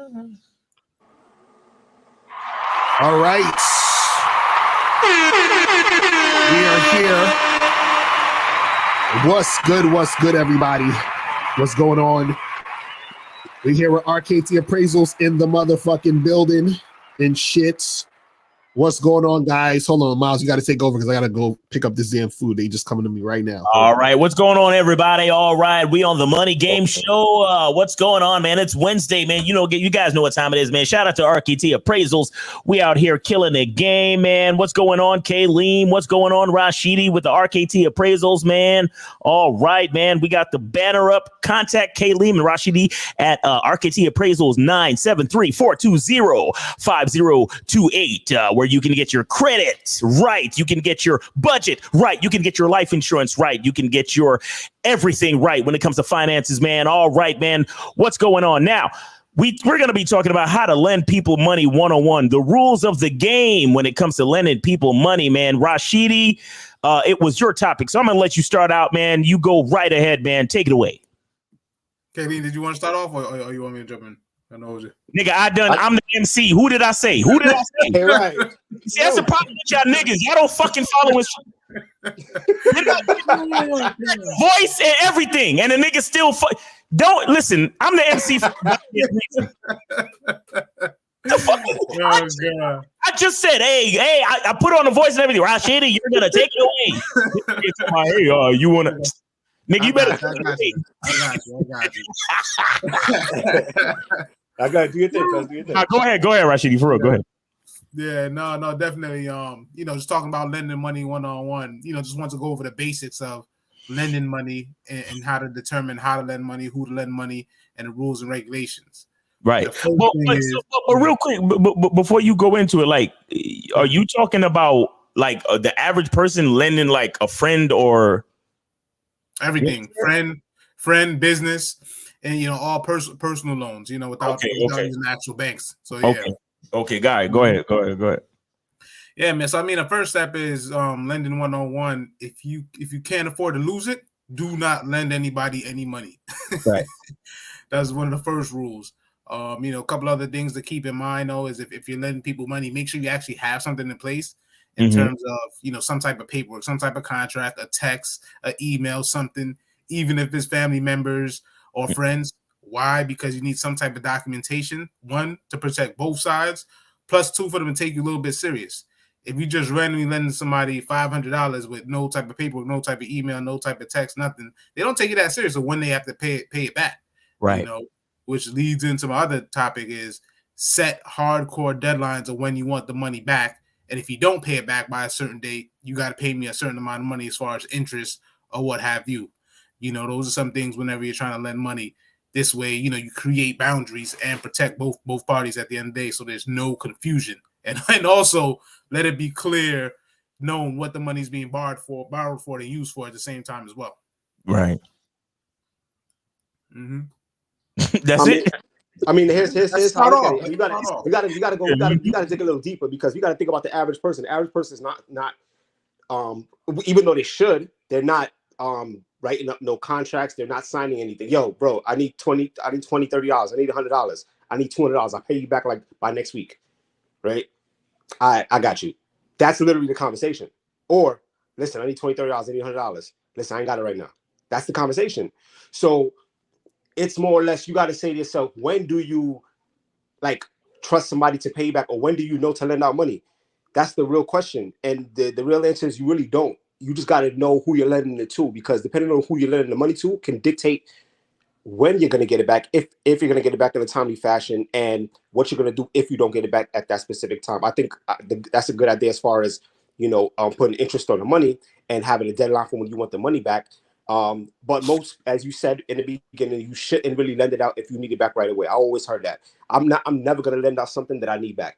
All right. We are here. What's good? What's good, everybody? What's going on? We're here with RKT Appraisals in the motherfucking building and shit. What's going on, guys? Hold on, Miles. You got to take over because I got to go pick up this damn food. They just coming to me right now. All right. What's going on, everybody? All right. We on the Money Game Show. What's going on, man? It's Wednesday, man. You guys know what time it is, man. Shout out to RKT Appraisals. We out here killing the game, man. What's going on, Kaleem? What's going on, Rashidi, with the RKT Appraisals, man? All right, man. We got the banner up. Contact Kaleem and Rashidi at RKT Appraisals 973-420-5028, where you can get your credit right. You can get your budget right. You can get your life insurance right. You can get your everything right when it comes to finances, man. All right, man. What's going on now? We're going to be talking about how to lend people money 101, the rules of the game when it comes to lending people money, man. Rashidi, it was your topic, so I'm going to let you start out, man. You go right ahead, man. Take it away. Kevin, did you want to start off or you want me to jump in? I know you. Nigga, I'm the MC. Who did I say? Hey, right. See, that's the problem with y'all niggas. Y'all don't fucking follow his voice and everything. And the nigga still don't listen. I'm the MC. I just said, hey, I put on the voice and everything. Rashidi, you're gonna take it away. Hey, you wanna nigga, you better. I got to do your thing. Go ahead, Rashidi, for real. Go ahead. Yeah, no, definitely. Just talking about lending money one-on-one. Just want to go over the basics of lending money and how to determine how to lend money, who to lend money, and the rules and regulations. Right. But real quick, before you go into it, like, are you talking about like the average person lending like a friend or everything? Friend, business, and all personal loans. Without using actual banks. So yeah. Okay, guy, go ahead. Yeah, man. So the first step is lending one-on-one. If you can't afford to lose it, do not lend anybody any money. Right. That's one of the first rules. A couple other things to keep in mind though is if you're lending people money, make sure you actually have something in place in terms of some type of paperwork, some type of contract, a text, an email, something, even if it's family members or friends. Why? Because you need some type of documentation, one, to protect both sides, plus two, for them to take you a little bit serious. If you just randomly lend somebody $500 with no type of paperwork, no type of email, no type of text, nothing, they don't take it that serious. So when they have to pay it back, right? Which leads into my other topic is set hardcore deadlines of when you want the money back. And if you don't pay it back by a certain date, you got to pay me a certain amount of money as far as interest or what have you. Those are some things whenever you're trying to lend money. This way, you create boundaries and protect both parties at the end of the day, so there's no confusion. And also let it be clear, knowing what the money's being borrowed for and used for at the same time as well. Right. Mm-hmm. That's it. Here's how I look at it. You gotta dig a little deeper because you gotta think about the average person. The average person is not even though they should, they're not writing up no contracts. They're not signing anything. Yo, bro, I need $20, $30. I need $100. I need $200. I'll pay you back like by next week. Right? I got you. That's literally the conversation. Or listen, I need $20, $30. I need $100. Listen, I ain't got it right now. That's the conversation. So it's more or less you got to say to yourself, when do you trust somebody to pay you back, or when do you know to lend out money? That's the real question. And the real answer is you really don't. You just got to know who you're lending it to, because depending on who you're lending the money to can dictate when you're going to get it back, if you're going to get it back in a timely fashion, and what you're going to do if you don't get it back at that specific time. I think that's a good idea as far as, putting interest on the money and having a deadline for when you want the money back. But most, as you said in the beginning, you shouldn't really lend it out if you need it back right away. I always heard that. I'm never going to lend out something that I need back.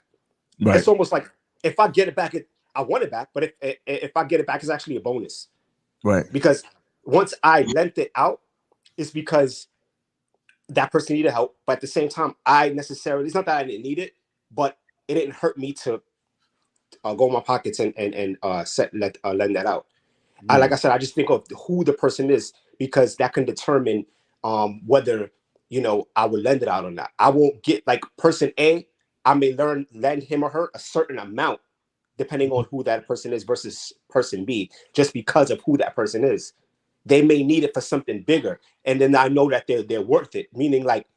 Right. It's almost like if I get it back, I want it back, but if I get it back, it's actually a bonus. Right. Because once I lent it out, it's because that person needed help. But at the same time, it's not that I didn't need it, but it didn't hurt me to go in my pockets and lend that out. Like I said, I just think of who the person is, because that can determine whether I would lend it out on that. I won't get like person A. I may lend him or her a certain amount, depending on who that person is versus person B, just because of who that person is. They may need it for something bigger, and then I know that they're worth it. Meaning, like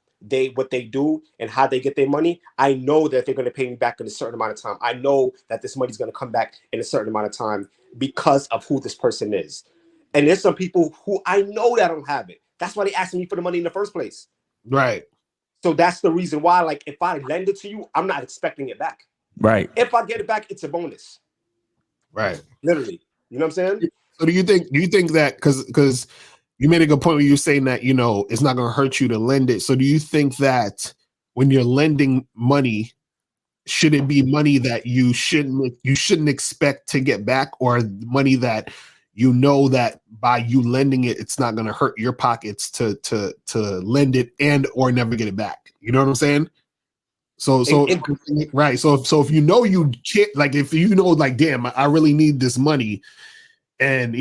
what they do and how they get their money, I know that they're going to pay me back in a certain amount of time. I know that this money is going to come back in a certain amount of time because of who this person is. And there's some people who I know that don't have it. That's why they asked me for the money in the first place. Right. So that's the reason why, like, if I lend it to you, I'm not expecting it back. Right. If I get it back, it's a bonus. Right. Literally. You know what I'm saying? So do you think that because you made a good point when you were saying that, it's not going to hurt you to lend it. So do you think that when you're lending money, should it be money that you shouldn't expect to get back, or money that that by you lending it, it's not going to hurt your pockets to lend it and or never get it back? You know what I'm saying? So right. So if you can't, like, if like, damn, I really need this money, and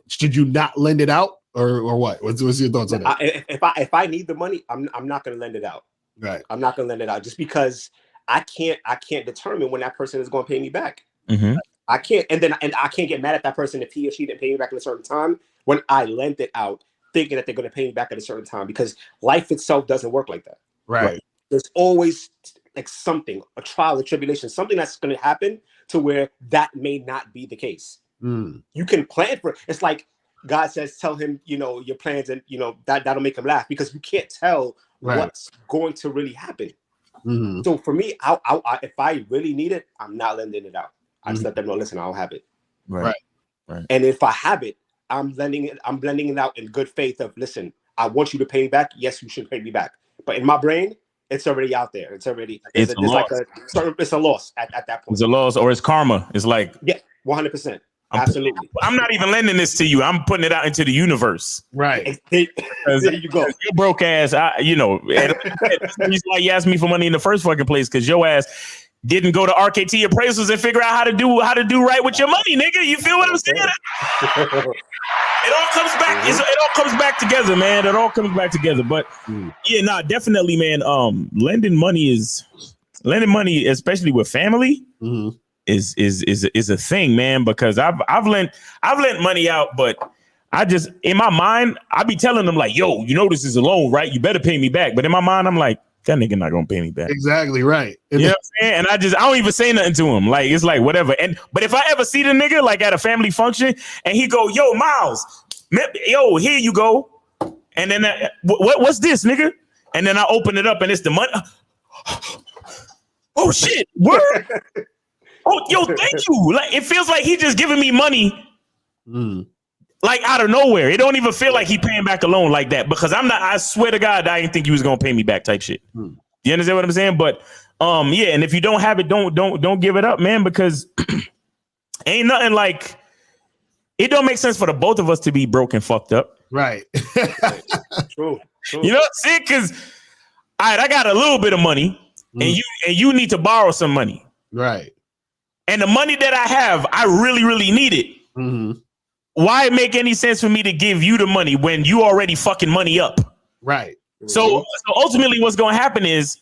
should you not lend it out or what? What's your thoughts on that? If I need the money, I'm not going to lend it out. Right. I'm not going to lend it out just because I can't determine when that person is going to pay me back. Mm-hmm. I can't, and I can't get mad at that person if he or she didn't pay me back at a certain time when I lent it out, thinking that they're going to pay me back at a certain time, because life itself doesn't work like that. Right. There's always like something, a trial, a tribulation, something that's going to happen to where that may not be the case. You can plan for it. It's like God says, tell him, your plans, and that'll make him laugh, because you can't tell what's going to really happen. Mm-hmm. So for me, I if I really need it, I'm not lending it out. I just let them know, listen, I don't have it. Right. And if I have it, I'm blending it out in good faith of, listen, I want you to pay me back. Yes, you should pay me back. But in my brain, it's already out there. It's a loss at that point. It's a loss, or it's karma. It's like, 100%. Absolutely. I'm not even lending this to you. I'm putting it out into the universe. Right. There you go. You broke ass. That's the reason why you asked me for money in the first fucking place, because your ass didn't go to RKT appraisals and figure out how to do right with your money, nigga. You feel what I'm saying? It all comes back. It all comes back together, man. It all comes back together. But definitely, man. Lending money, especially with family, is a thing, man. Because I've lent money out, but I just, in my mind, I be telling them like, yo, this is a loan, right? You better pay me back. But in my mind, I'm like, that nigga not gonna pay me back. Exactly right. You know what I'm saying? And I don't even say nothing to him. Like, it's like whatever. But if I ever see the nigga like at a family function and he go, yo, Miles, yo, here you go. And then what's this, nigga? And then I open it up and it's the money. Oh shit! Word. Oh, yo, thank you. Like, it feels like he just giving me money. Like out of nowhere. It don't even feel like he paying back a loan like that, because I swear to God, I didn't think you was gonna pay me back type shit. You understand what I'm saying? But and if you don't have it, don't give it up, man, because ain't nothing like, it don't make sense for the both of us to be broke and fucked up. Right. True. You know what I'm saying? Because I got a little bit of money and you need to borrow some money. Right. And the money that I have, I really, really need it. Why make any sense for me to give you the money when you already fucking money up? Right. So ultimately what's going to happen is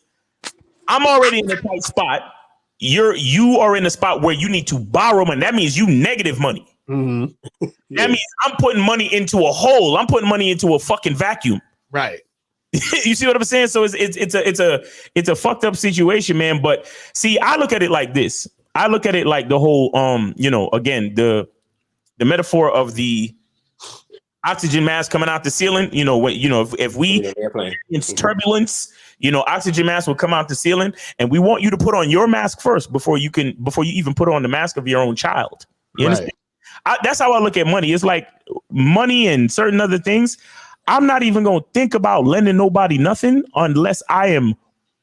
I'm already in a tight spot. You are in a spot where you need to borrow money. That means you negative money. That means I'm putting money into a hole. I'm putting money into a fucking vacuum. Right. You see what I'm saying? So it's a fucked up situation, man. But see, I look at it like this. I look at it like the whole, again, the metaphor of the oxygen mask coming out the ceiling. If we experience turbulence, oxygen mask will come out the ceiling, and we want you to put on your mask first before you even put on the mask of your own child. You understand? That's how I look at money. It's like money and certain other things. I'm not even going to think about lending nobody nothing unless I am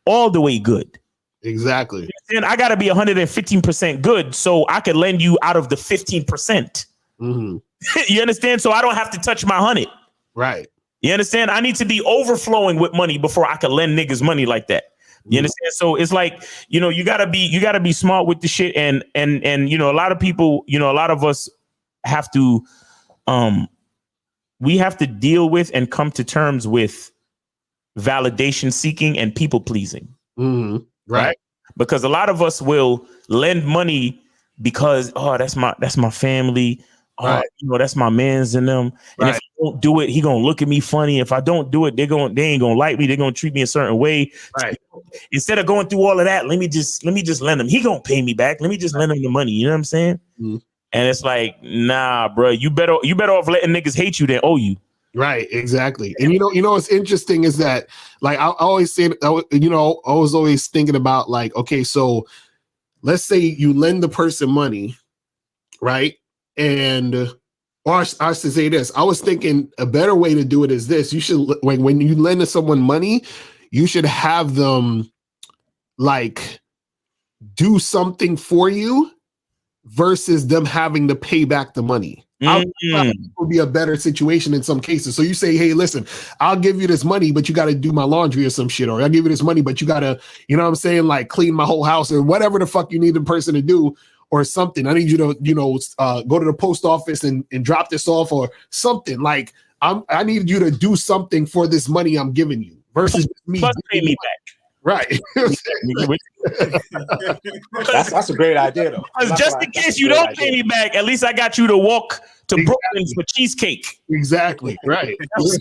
all the way good. Exactly. And I got to be 115% good so I could lend you out of the 15%. You understand? So I don't have to touch my 100. Right. You understand? I need to be overflowing with money before I can lend niggas money like that. You understand? So it's like, you gotta be smart with the shit. And a lot of people, a lot of us have to, we have to deal with and come to terms with validation seeking, and people pleasing. Mm-hmm. Right. Because a lot of us will lend money because, oh, that's my family. Oh, that's my man's in them. And if I don't do it, he gonna look at me funny. If I don't do it, they ain't gonna like me. They're gonna treat me a certain way. Right. Instead of going through all of that, let me just lend him. He gonna pay me back. Let me just lend him the money. You know what I'm saying? Mm-hmm. And it's like, nah, bro, you better off letting niggas hate you than owe you. Right, exactly. And you know what's interesting is that, like, I always say, I was always thinking about, like, okay, so let's say you lend the person money, right? And or I should say this, I was thinking a better way to do it is this: you should, like, when you lend someone money, you should have them like do something for you versus them having to pay back the money. It would be a better situation in some cases. So you say, hey, listen, I'll give you this money, but you got to do my laundry or some shit, or I'll give you this money, but you got to, you know what I'm saying, like clean my whole house or whatever the fuck you need the person to do or something. I need you to, go to the post office and drop this off or something. Like I need you to do something for this money I'm giving you versus me. Plus pay me back. Right. That's a great idea, though. Just in case you don't pay me back, at least I got you to walk to Brooklyn for cheesecake. Exactly. Right. That's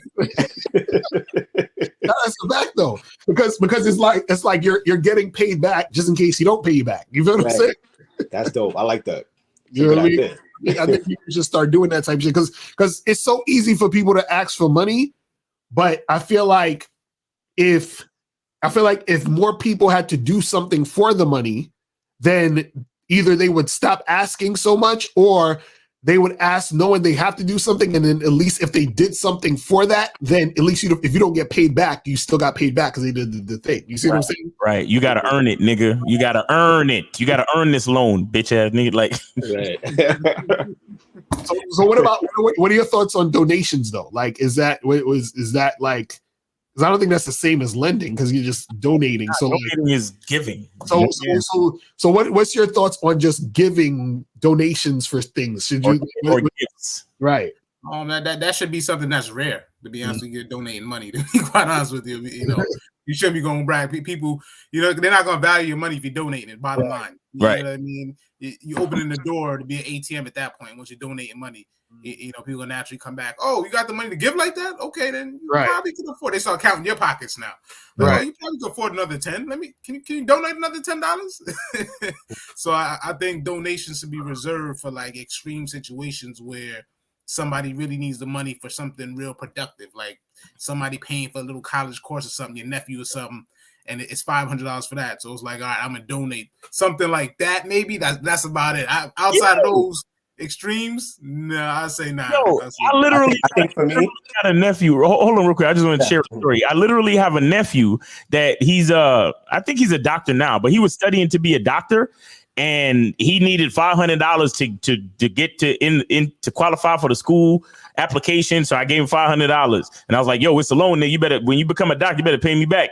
the fact, though, because it's like you're getting paid back just in case you don't pay you back. You feel what I'm saying? That's dope. I like that. You know what I mean? I think you can just start doing that type of shit because it's so easy for people to ask for money, but I feel like if more people had to do something for the money, then either they would stop asking so much or they would ask knowing they have to do something. And then at least if they did something for that, then at least if you don't get paid back, you still got paid back because they did the thing. You see what I'm saying? Right. You got to earn it, nigga. You got to earn it. You got to earn this loan, bitch ass nigga. Like, so what are your thoughts on donations though? Like, is that like, because I don't think that's the same as lending because you're just donating. So donating is giving. So what's your thoughts on just giving donations for things? Should you or gifts? Right. That should be something that's rare. To be honest, you're donating money. To be quite honest with you, you should be going brag. People, they're not going to value your money if you're donating it. Bottom line, you know what I mean. You opening the door to be an ATM at that point once you're donating money. People will naturally come back. Oh, you got the money to give like that? Okay, then you probably can afford. They start counting your pockets now. Right. You probably can afford another 10. Can you donate another $10? So I think donations should be reserved for like extreme situations where somebody really needs the money for something real productive, like somebody paying for a little college course or something, your nephew or something, and it's $500 for that. So it's like, all right, I'm gonna donate something like that. Maybe that's about it. Outside of those extremes, no, I say nah. Yo, I literally got a nephew. Hold on real quick. I just want to share a story. I literally have a nephew that I think he's a doctor now, but he was studying to be a doctor and he needed $500 to get to qualify for the school application. So I gave him $500 and I was like, yo, it's a loan. You better, when you become a doctor, you better pay me back.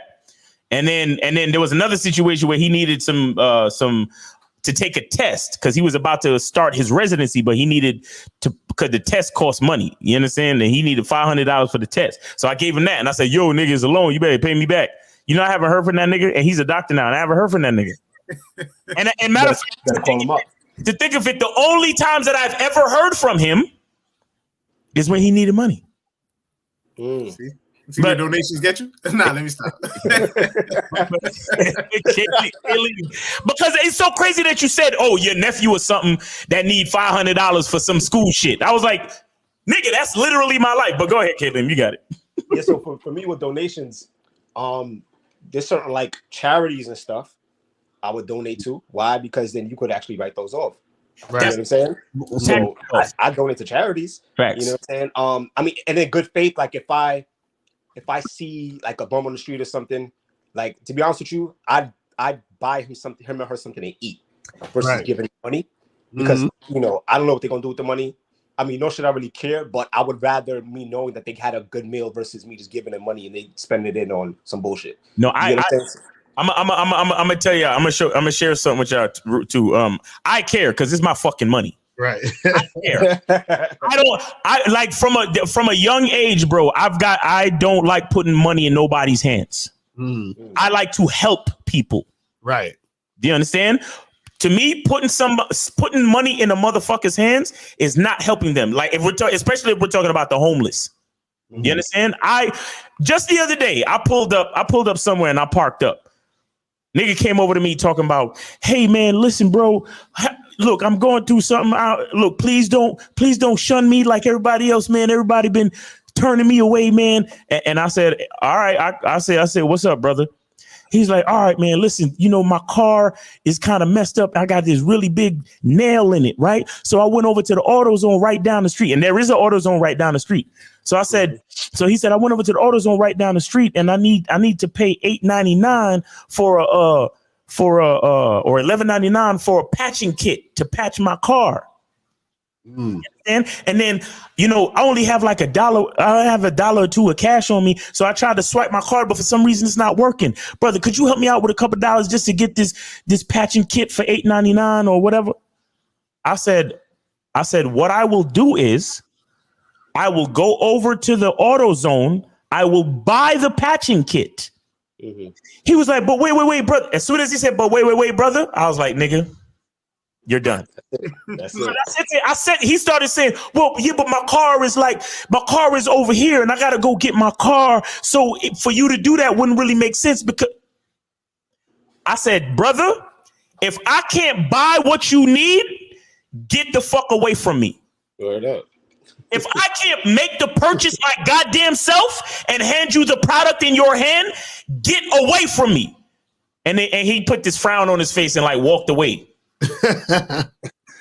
And then there was another situation where he needed some to take a test because he was about to start his residency, but he needed to, because the test cost money. You understand? And he needed $500 for the test. So I gave him that. And I said, yo, nigga, it's a loan. You better pay me back. I haven't heard from that nigga. And he's a doctor now. And I haven't heard from that nigga. And matter of fact, to think of it, the only times that I've ever heard from him is when he needed money. See what donations get you? Nah, let me stop. Because it's so crazy that you said, oh, your nephew or something that need $500 for some school shit. I was like, nigga, that's literally my life. But go ahead, Caitlin, you got it. Yeah, so for me with donations, there's certain like charities and stuff I would donate to. Why? Because then you could actually write those off. Right. You know what I'm saying? So I donate to charities. Facts. You know what I'm saying? I mean, and in good faith, like if I see like a bum on the street or something, like to be honest with you, I'd buy him or her something to eat versus giving money because I don't know what they're gonna do with the money. I mean, nor should I really care, but I would rather me knowing that they had a good meal versus me just giving them money and they spend it in on some bullshit. No, I'm gonna tell you, I'm gonna share something with y'all too. I care because it's my fucking money. Right. Care. I like from a young age, bro. I don't like putting money in nobody's hands. I like to help people. Right. Do you understand? To me, putting money in a motherfucker's hands is not helping them. Like especially if we're talking about the homeless. You understand? Just the other day, I pulled up somewhere and I parked up. Nigga came over to me talking about, hey man, listen, bro. Look, I'm going through something. Look, please don't shun me like everybody else, man. Everybody been turning me away, man. And I said, all right. I said, what's up, brother? He's like, all right, man, listen, my car is kind of messed up. I got this really big nail in it, right? So I went over to the AutoZone right down the street, and there is an AutoZone right down the street. So he said, I went over to the AutoZone right down the street, and I need to pay $8.99 or $11.99 for a patching kit to patch my car. And then, I only have like $1. I have $1 or $2 of cash on me. So I tried to swipe my card, but for some reason it's not working. Brother, could you help me out with a couple dollars just to get this patching kit for $8.99 or whatever? I said, what I will do is I will go over to the AutoZone. I will buy the patching kit. He was like, but wait, brother. As soon as he said, but wait, brother, I was like, nigga, you're done. That's it. He started saying, well, yeah, but my car is over here and I got to go get my car. So for you to do that wouldn't really make sense, because I said, brother, if I can't buy what you need, get the fuck away from me. Word up. If I can't make the purchase my goddamn self and hand you the product in your hand, get away from me. And he put this frown on his face and like walked away. and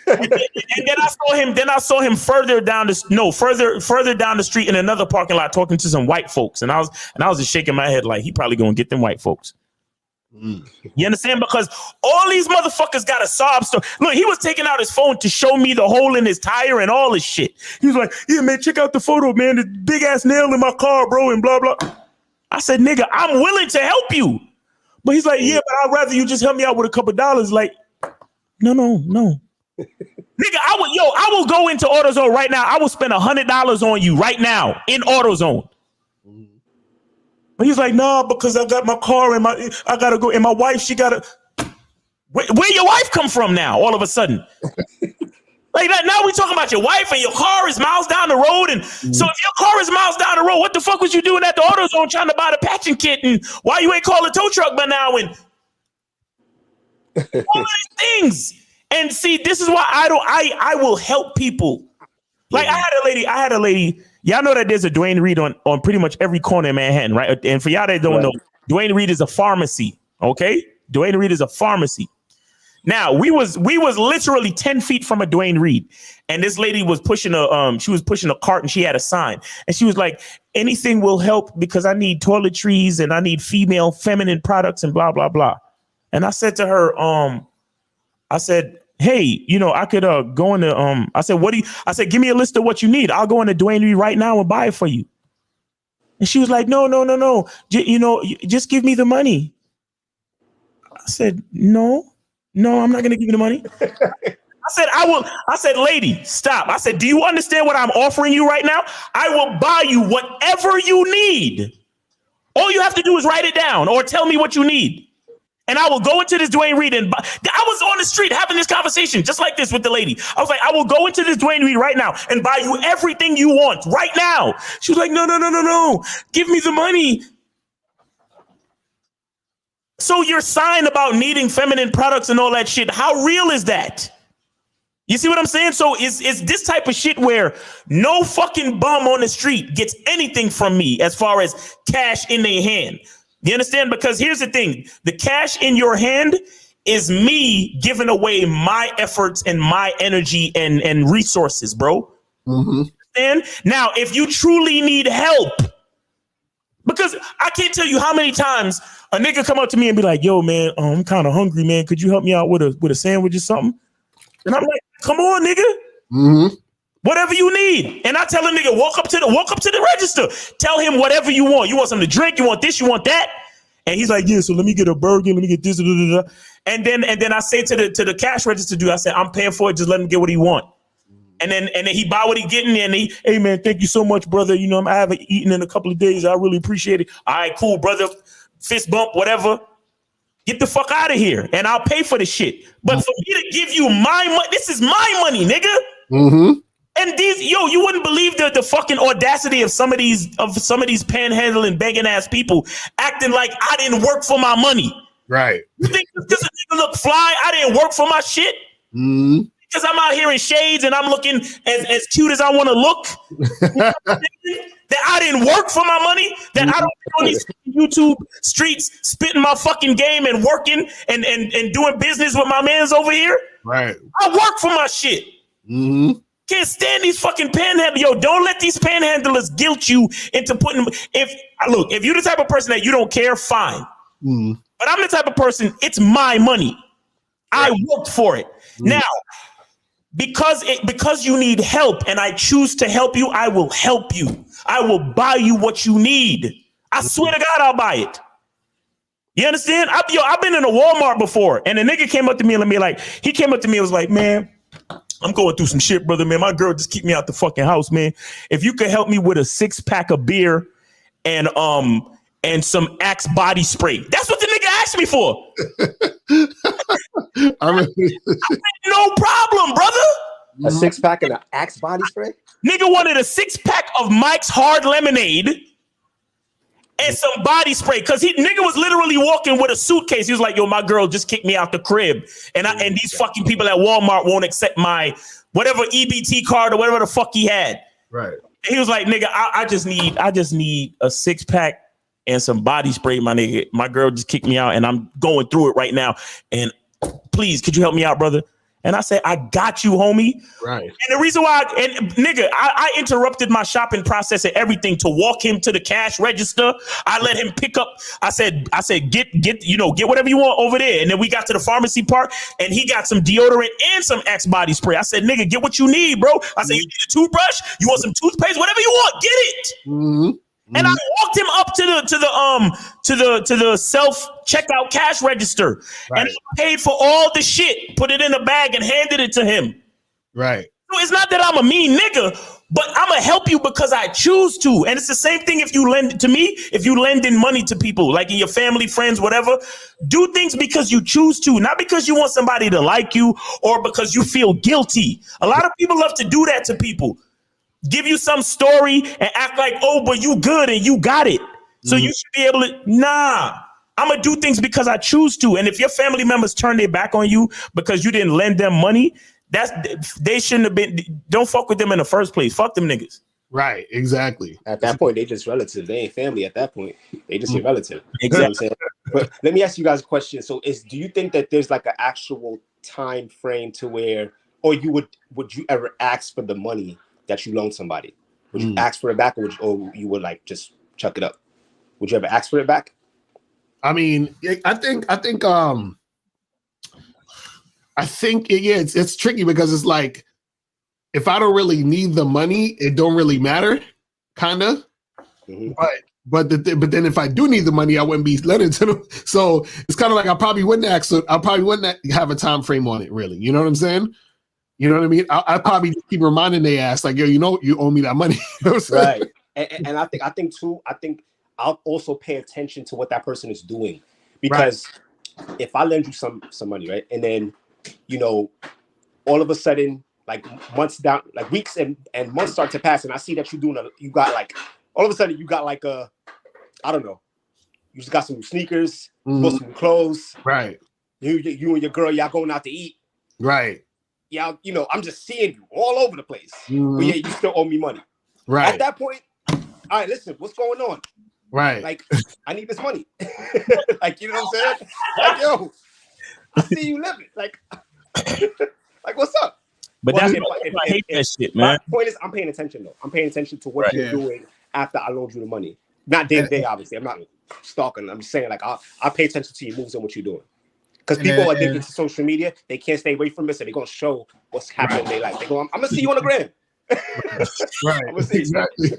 then I saw him further down the street in another parking lot talking to some white folks, and I was just shaking my head like he probably gonna get them white folks. You understand? Because all these motherfuckers got a sob story. Look, he was taking out his phone to show me the hole in his tire and all this shit. He was like, yeah, man, check out the photo, man. The big ass nail in my car, bro, and blah blah. I said, nigga, I'm willing to help you. But he's like, yeah, but I'd rather you just help me out with a couple dollars. Like, no. Nigga, I will go into AutoZone right now. I will spend $100 on you right now in AutoZone. But he's like, no, because I got my car and I gotta go. And my wife, she gotta. Where your wife come from now? All of a sudden, like that. Now we talking about your wife and your car is miles down the road. And so if your car is miles down the road, what the fuck was you doing at the AutoZone trying to buy the patching kit? And why you ain't call a tow truck by now? And all of these things. And see, this is why I will help people. Like I had a lady. Y'all know that there's a Duane Reade on pretty much every corner in Manhattan, right? And for y'all that don't know, Duane Reade is a pharmacy. Okay, Duane Reade is a pharmacy. Now we was literally 10 feet from a Duane Reade, and this lady was pushing a cart, and she had a sign, and she was like, "Anything will help because I need toiletries and I need feminine products and blah blah blah." And I said to her, I said, hey, I could go into I said, give me a list of what you need. I'll go into Duane Reade right now and buy it for you. And she was like, no. Just give me the money. I said, no, I'm not gonna give you the money. I said, lady, stop. I said, do you understand what I'm offering you right now? I will buy you whatever you need. All you have to do is write it down or tell me what you need. And I will go into this Duane Reade and I was on the street having this conversation just like this with the lady. I was like, I will go into this Duane Reade right now and buy you everything you want right now. She was like, no. Give me the money. So your sign about needing feminine products and all that shit, how real is that? You see what I'm saying? So it's this type of shit where no fucking bum on the street gets anything from me as far as cash in their hand. You understand? Because here's the thing. The cash in your hand is me giving away my efforts and my energy and resources, bro. And now, if you truly need help, because I can't tell you how many times a nigga come up to me and be like, yo, man, I'm kind of hungry, man. Could you help me out with a sandwich or something? And I'm like, come on, nigga. Whatever you need. And I tell a nigga, walk up to the register. Tell him whatever you want. You want something to drink? You want this? You want that? And he's like, yeah, so let me get a burger. Let me get this. And then I say to the cash register dude, I said, I'm paying for it. Just let him get what he want. And then he buy what he getting, and hey man, thank you so much, brother. You know, I haven't eaten in a couple of days. I really appreciate it. All right, cool, brother. Fist bump, whatever. Get the fuck out of here, and I'll pay for the shit. But for me to give you my money, this is my money, nigga. Mm-hmm. And you wouldn't believe the fucking audacity of some of these panhandling, begging ass people acting like I didn't work for my money. Right. You think this nigga look fly? I didn't work for my shit. Mm-hmm. Because I'm out here in shades and I'm looking as cute as I want to look. That I didn't work for my money. That I don't be on these YouTube streets spitting my fucking game and working and doing business with my mans over here. Right. I work for my shit. Mm-hmm. Can't stand these fucking panhandlers. Yo, don't let these panhandlers guilt you into putting. If you're the type of person that you don't care, fine. Mm-hmm. But I'm the type of person, it's my money. Right. I worked for it. Mm-hmm. Now, because you need help and I choose to help you, I will help you. I will buy you what you need. I swear to God, I'll buy it. You understand? I've been in a Walmart before, and a nigga came up to me and was like, man, I'm going through some shit, brother, man. My girl just kicked me out the fucking house, man. If you could help me with a 6-pack of beer and some Axe body spray. That's what the nigga asked me for. I said, no problem, brother. A 6-pack and an Axe body spray? Nigga wanted a 6-pack of Mike's Hard Lemonade and some body spray. Cause nigga was literally walking with a suitcase. He was like, yo, my girl just kicked me out the crib. And these fucking people at Walmart won't accept my whatever EBT card or whatever the fuck he had. Right. And he was like, nigga, I just need a 6-pack and some body spray, my nigga. My girl just kicked me out and I'm going through it right now. And please, could you help me out, brother? And I said, I got you, homie. Right. And the reason why, I interrupted my shopping process and everything to walk him to the cash register. I let him pick up. I said, get whatever you want over there. And then we got to the pharmacy part and he got some deodorant and some Axe body spray. I said, nigga, get what you need, bro. I said, you need a toothbrush? You want some toothpaste? Whatever you want, get it. Mm-hmm. And I walked him up to the self checkout cash register, right. And I paid for all the shit, put it in a bag, and handed it to him. Right. So it's not that I'm a mean nigga, but I'm gonna help you because I choose to. And it's the same thing if you lend to me, if you lending money to people, like in your family, friends, whatever. Do things because you choose to, not because you want somebody to like you or because you feel guilty. A lot of people love to do that to people. Give you some story and act like, oh, but you good and you got it. So you should be able to, I'm going to do things because I choose to. And if your family members turn their back on you because you didn't lend them money, they shouldn't have been, don't fuck with them in the first place. Fuck them niggas. Right, exactly. At that point, they just relative. They ain't family at that point. They just your relative. Exactly. You know what I'm saying? But let me ask you guys a question. So do you think that there's like an actual time frame to where, or would you ever ask for the money that you loan somebody? Would you ask for it back, or you would like just chuck it up? Would you ever ask for it back? I mean, I think it's tricky because it's like, if I don't really need the money, it don't really matter, kind of. Mm-hmm. But then if I do need the money, I wouldn't be lending to them. So it's kind of like I probably wouldn't have a time frame on it, really. You know what I'm saying? You know what I mean? I probably just keep reminding their ass, like, yo, you owe me that money. You know what I'm saying? Right. And I think I'll also pay attention to what that person is doing. Because if I lend you some money, right? And then, all of a sudden, like months down, like weeks and months start to pass, and I see that you got I don't know, you just got some sneakers, some clothes. Right. You and your girl, y'all going out to eat. Right. Yeah, I'm just seeing you all over the place. But yeah, you still owe me money. Right. At that point, all right, listen, what's going on? Right. Like, I need this money. Like, you know what I'm saying? Like, yo, I see you living. Like what's up? But I hate that shit, man. My point is, I'm paying attention, though. I'm paying attention to what you're doing after I loaned you the money. Not day to day, obviously. I'm not stalking. I'm just saying, like, I pay attention to your moves and what you're doing. Because people are addicted to social media. They can't stay away from it, so they're going to show what's happening in their life. They go, I'm going to see you on the gram. Right. Exactly.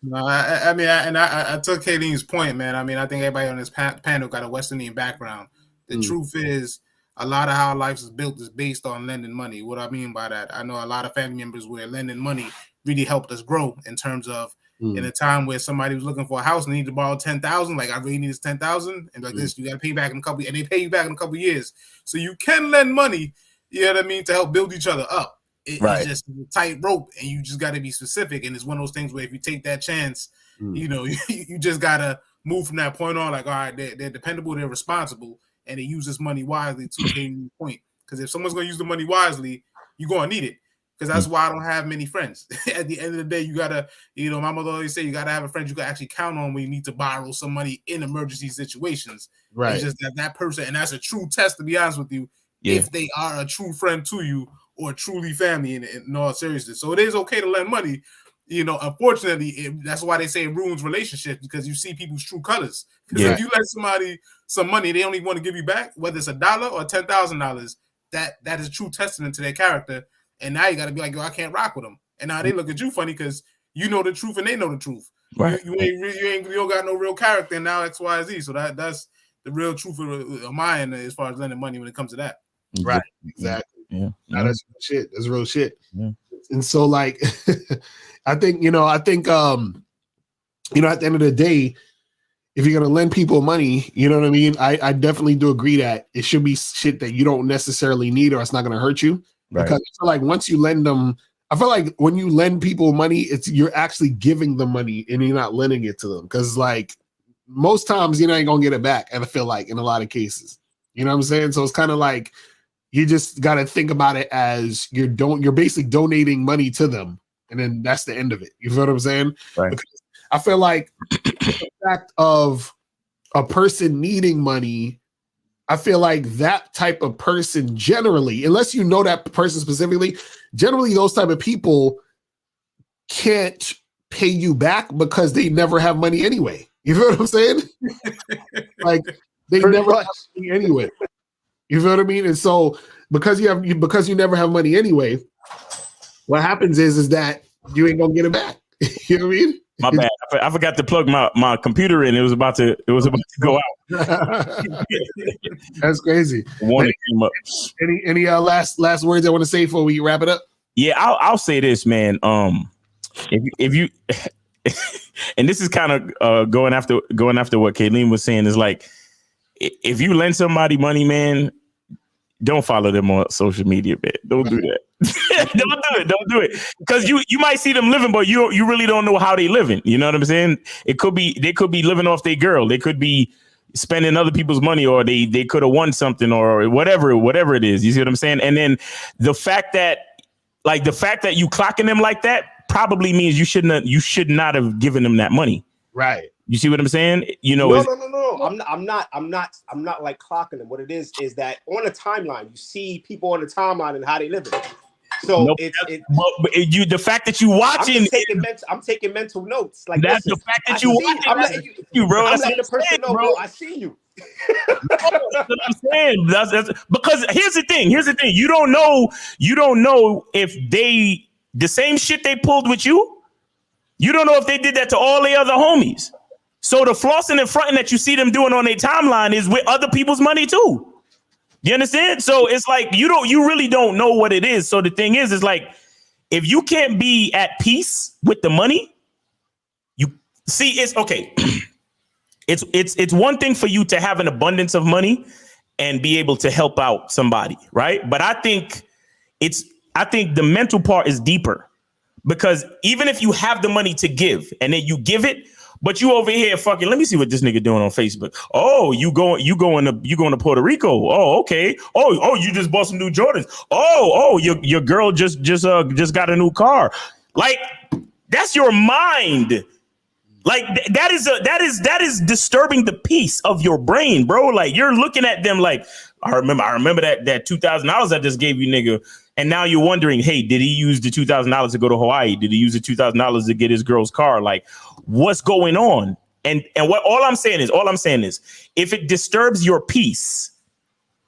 No, I took Kayleen's point, man. I mean, I think everybody on this panel got a West Indian background. The truth is, a lot of how life is built is based on lending money. What I mean by that, I know a lot of family members where lending money really helped us grow in terms of in a time where somebody was looking for a house and needed to borrow 10,000, like I really need this 10,000, and like this, you got to pay back in a couple, and they pay you back in a couple of years. So you can lend money, you know what I mean, to help build each other up. It's just a tight rope, and you just got to be specific. And it's one of those things where if you take that chance, you know, you just got to move from that point on. Like, all right, they're dependable, they're responsible, and they use this money wisely to the point. Because if someone's going to use the money wisely, you're going to need it. Because that's why I don't have many friends. At the end of the day, you got to, you know, my mother always say you got to have a friend you can actually count on when you need to borrow some money in emergency situations. Right. It's just that person, and that's a true test, to be honest with you, if they are a true friend to you or truly family in all seriousness. So it is okay to lend money. You know, unfortunately, that's why they say it ruins relationships, because you see people's true colors. Because if you lend somebody some money, they only want to give you back, whether it's $1 or $10,000, that is a true testament to their character. And now you got to be like, yo, I can't rock with them. And now they look at you funny because you know the truth and they know the truth. Right. You don't got no real character, and now X, Y, Z. So that's the real truth of mine as far as lending money when it comes to that. Right. Exactly. Yeah. No, that's real shit. That's real shit. Yeah. And so, like, I think at the end of the day, if you're gonna lend people money, you know what I mean? I definitely do agree that it should be shit that you don't necessarily need, or it's not gonna hurt you. Right. Because I feel like once you lend them, I feel like when you lend people money, you're actually giving them money and you're not lending it to them. Because like most times you're not gonna get it back. And I feel like in a lot of cases, you know what I'm saying? So it's kind of like you just got to think about it as you're basically donating money to them, and then that's the end of it. You feel what I'm saying? Right. Because I feel like the fact of a person needing money, I feel like that type of person generally, unless you know that person specifically, generally those type of people can't pay you back because they never have money anyway. You feel what I'm saying? Like they never have money anyway. You feel what I mean? And so because you never have money anyway, what happens is that you ain't gonna get it back. You know what I mean? My bad. I forgot to plug my computer in. It was about to go out. That's crazy. Warning came up. Any last words I want to say before we wrap it up? Yeah, I'll say this, man. If you and this is kind of going after what Kayleen was saying, is like, if you lend somebody money, man, don't follow them on social media, man. Don't do that. Don't do it. Because you might see them living, but you really don't know how they living. You know what I'm saying? They could be living off their girl. They could be spending other people's money, or they could have won something, or whatever it is. You see what I'm saying? And then the fact that you clocking them like that probably means you should not have given them that money. Right. You see what I'm saying? You know, no. I'm not like clocking them. What it is that on the timeline, you see people on the timeline and how they live it. So the fact that you watching, I'm taking mental notes. Like that's the fact that you watching you, bro. I'm letting the person know, bro. I see you. That's what I'm saying. That's because here's the thing. You don't know if the same shit they pulled with you. You don't know if they did that to all the other homies. So the flossing and fronting that you see them doing on their timeline is with other people's money too. You understand? So it's like you really don't know what it is. So the thing is like, if you can't be at peace with the money, you see, it's okay. It's one thing for you to have an abundance of money and be able to help out somebody, right? But I think the mental part is deeper, because even if you have the money to give and then you give it, but you over here fucking, let me see what this nigga doing on Facebook. Oh, you going to Puerto Rico. Oh, okay. Oh, you just bought some new Jordans. Oh, your girl just got a new car. Like, that's your mind. Like that is disturbing the peace of your brain, bro. Like, you're looking at them like, I remember that $2,000 I just gave you, nigga. And now you're wondering, hey, did he use the $2,000 to go to Hawaii? Did he use the $2,000 to get his girl's car? Like, what's going on? And all I'm saying is, if it disturbs your peace,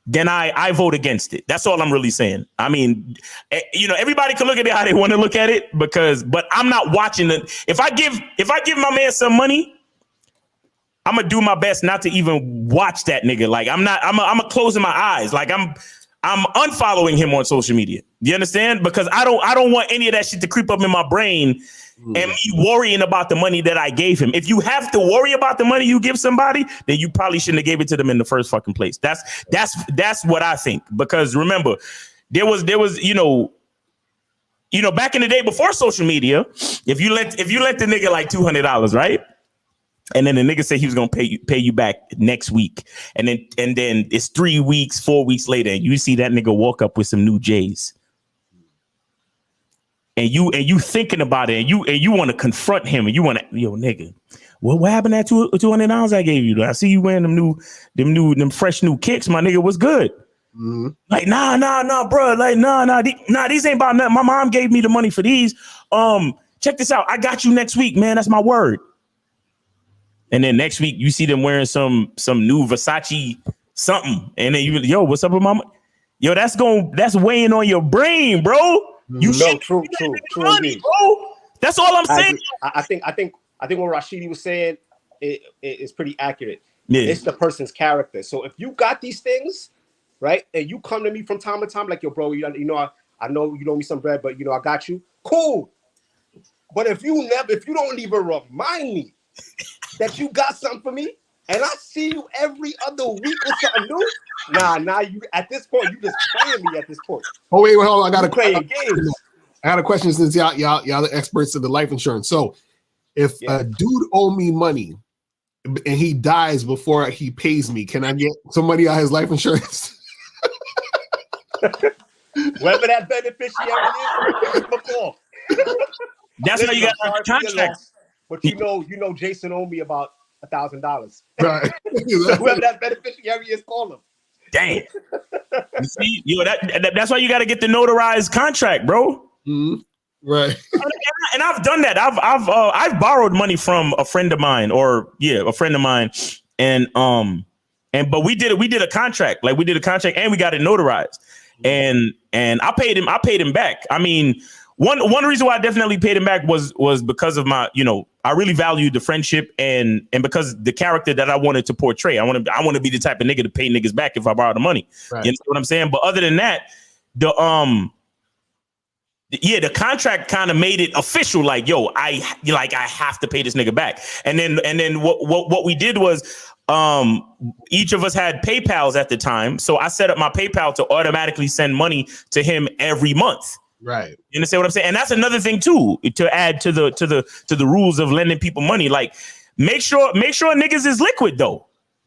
then I vote against it. That's all I'm really saying. I mean, everybody can look at it how they want to look at it, but I'm not watching it. If I give my man some money, I'm gonna do my best not to even watch that nigga. Like I'm closing my eyes. Like I'm unfollowing him on social media. You understand? Because I don't want any of that shit to creep up in my brain and me worrying about the money that I gave him. If you have to worry about the money you give somebody, then you probably shouldn't have gave it to them in the first fucking place. That's what I think. Because remember, there was back in the day before social media, if you lent the nigga like $200, right? And then the nigga said he was gonna pay you back next week, and then it's 3 weeks, 4 weeks later, and you see that nigga walk up with some new J's, and you thinking about it, and you want to confront him, and you want to, yo nigga, what happened to that $200 I gave you? I see you wearing them fresh new kicks, my nigga. What's good? Mm-hmm. Like nah, bro. Like nah, these ain't about nothing. My mom gave me the money for these. Check this out. I got you next week, man. That's my word. And then next week you see them wearing some new Versace something, and then yo, what's up with mama? Yo, that's weighing on your brain, bro. You true. Money, bro. That's all I'm saying. I think what Rashidi was saying is pretty accurate. Yeah. It's the person's character. So if you got these things, right, and you come to me from time to time, like, yo, bro, I know you know me some bread, but I got you. Cool. But if you don't even remind me that you got something for me, and I see you every other week with something new, nah, you at this point, you just playing me at this point. Oh, wait, hold on. I got playing games. I got a question since y'all the experts in the life insurance. So if a dude owe me money and he dies before he pays me, can I get some money out of his life insurance? Whether that beneficiary is, McCall. That's how you got a contract. But you know, Jason owed me about $1,000. Right. So whoever that beneficiary is, call him. Damn. You see, that's why you got to get the notarized contract, bro. Mm-hmm. Right. And I've done that. I've borrowed money from a friend of mine, but we did a contract. Like we did a contract and we got it notarized. And I paid him back. I mean, one reason why I definitely paid him back was because of my, I really valued the friendship and because the character that I wanted to portray. I want to be the type of nigga to pay niggas back if I borrow the money. Right. You know what I'm saying? But other than that, the contract kind of made it official. Like, yo, I have to pay this nigga back. And then what we did was, each of us had PayPals at the time. So I set up my PayPal to automatically send money to him every month. Right. You understand what I'm saying? And that's another thing too, to add to the rules of lending people money. Like make sure niggas is liquid though.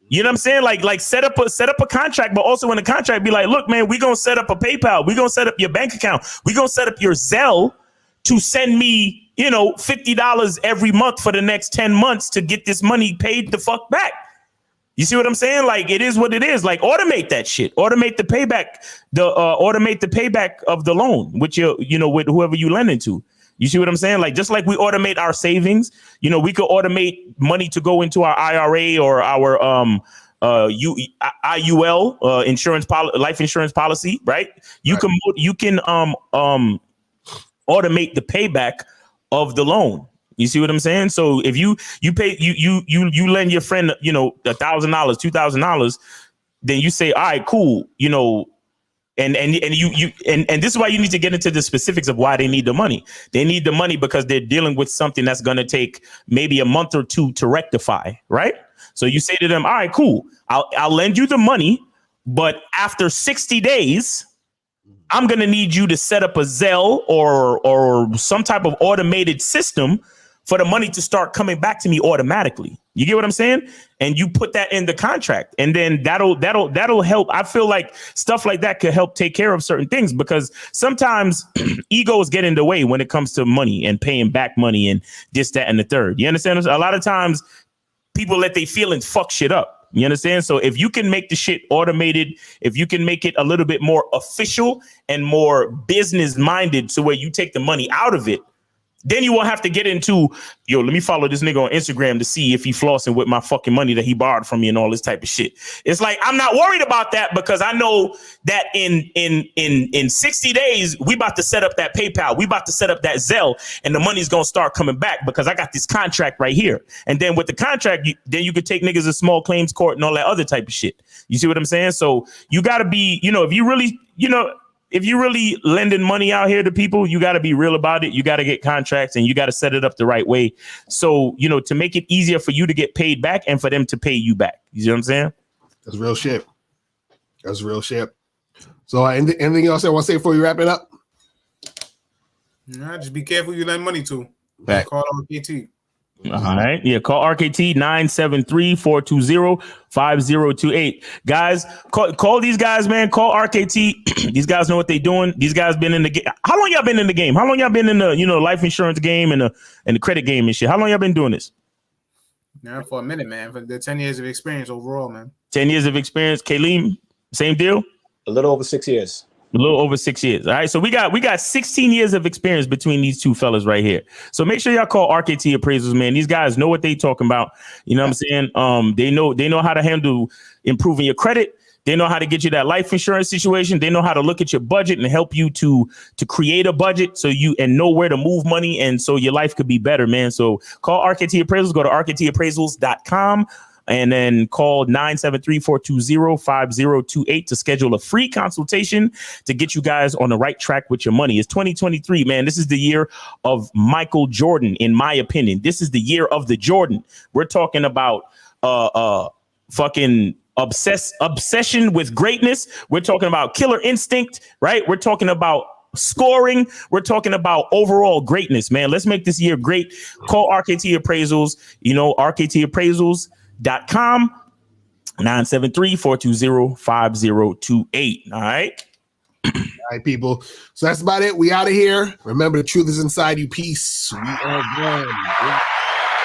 You know what I'm saying? Like set up a contract, but also in the contract be like, look, man, we gonna set up a PayPal. We gonna set up your bank account. We gonna set up your Zelle to send me, $50 every month for the next 10 months to get this money paid the fuck back. You see what I'm saying? Like it is what it is. Like automate that shit. Automate the payback of the loan with with whoever you lending to. You see what I'm saying? Like just like we automate our savings, we could automate money to go into our IRA or our IUL life insurance policy, right? You can automate the payback of the loan. You see what I'm saying? So if you pay you lend your friend $1,000, $2,000, then you say, all right, cool, and this is why you need to get into the specifics of why they need the money. They need the money because they're dealing with something that's going to take maybe a month or two to rectify, right? So you say to them, all right, cool, I'll lend you the money, but after 60 days. I'm going to need you to set up a Zelle or some type of automated system for the money to start coming back to me automatically. You get what I'm saying? And you put that in the contract, and then that'll help. I feel like stuff like that could help take care of certain things because sometimes egos get in the way when it comes to money and paying back money and this, that, and the third. You understand? A lot of times people let their feelings fuck shit up. You understand? So if you can make the shit automated, if you can make it a little bit more official and more business minded to where you take the money out of it, Then you won't have to get into, yo, let me follow this nigga on Instagram to see if he flossing with my fucking money that he borrowed from me and all this type of shit. It's like, I'm not worried about that because I know that in 60 days, we about to set up that PayPal. We about to set up that Zelle and the money's going to start coming back because I got this contract right here. And then with the contract, then you could take niggas to small claims court and all that other type of shit. You see what I'm saying? So you got to be, if you really lending money out here to people, you got to be real about it. You got to get contracts and you got to set it up the right way. So, to make it easier for you to get paid back and for them to pay you back. You see what I'm saying? That's real shit. That's real shit. So anything else I want to say before we wrap it up? Nah, just be careful you lend money to. Back. Call RKT. All right. Yeah. Call RKT 973-420-5028. Guys, call these guys, man. Call RKT. These guys know what they're doing. These guys been in the game. How long y'all been in the game? How long y'all been in the, life insurance game and the credit game and shit? How long y'all been doing this? Now for a minute, man. For the 10 years of experience overall, man. 10 years of experience. Kaleem, same deal? A little over 6 years. A little over 6 years. All right. So we got 16 years of experience between these two fellas right here. So make sure y'all call RKT Appraisals, man. These guys know what they talking about. You know what I'm saying? They know how to handle improving your credit. They know how to get you that life insurance situation. They know how to look at your budget and help you to create a budget and know where to move money. And so your life could be better, man. So call RKT Appraisals. Go to rktappraisals.com. And then call 973-420-5028 to schedule a free consultation to get you guys on the right track with your money. It's 2023, man. This is the year of Michael Jordan, in my opinion. This is the year of the Jordan. We're talking about fucking obsession with greatness. We're talking about killer instinct, right? We're talking about scoring. We're talking about overall greatness, man. Let's make this year great. Call RKT Appraisals, RKT Appraisals.com 973-420-5028. All right. All right, people. So that's about it. We out of here. Remember, the truth is inside you. Peace. We are one.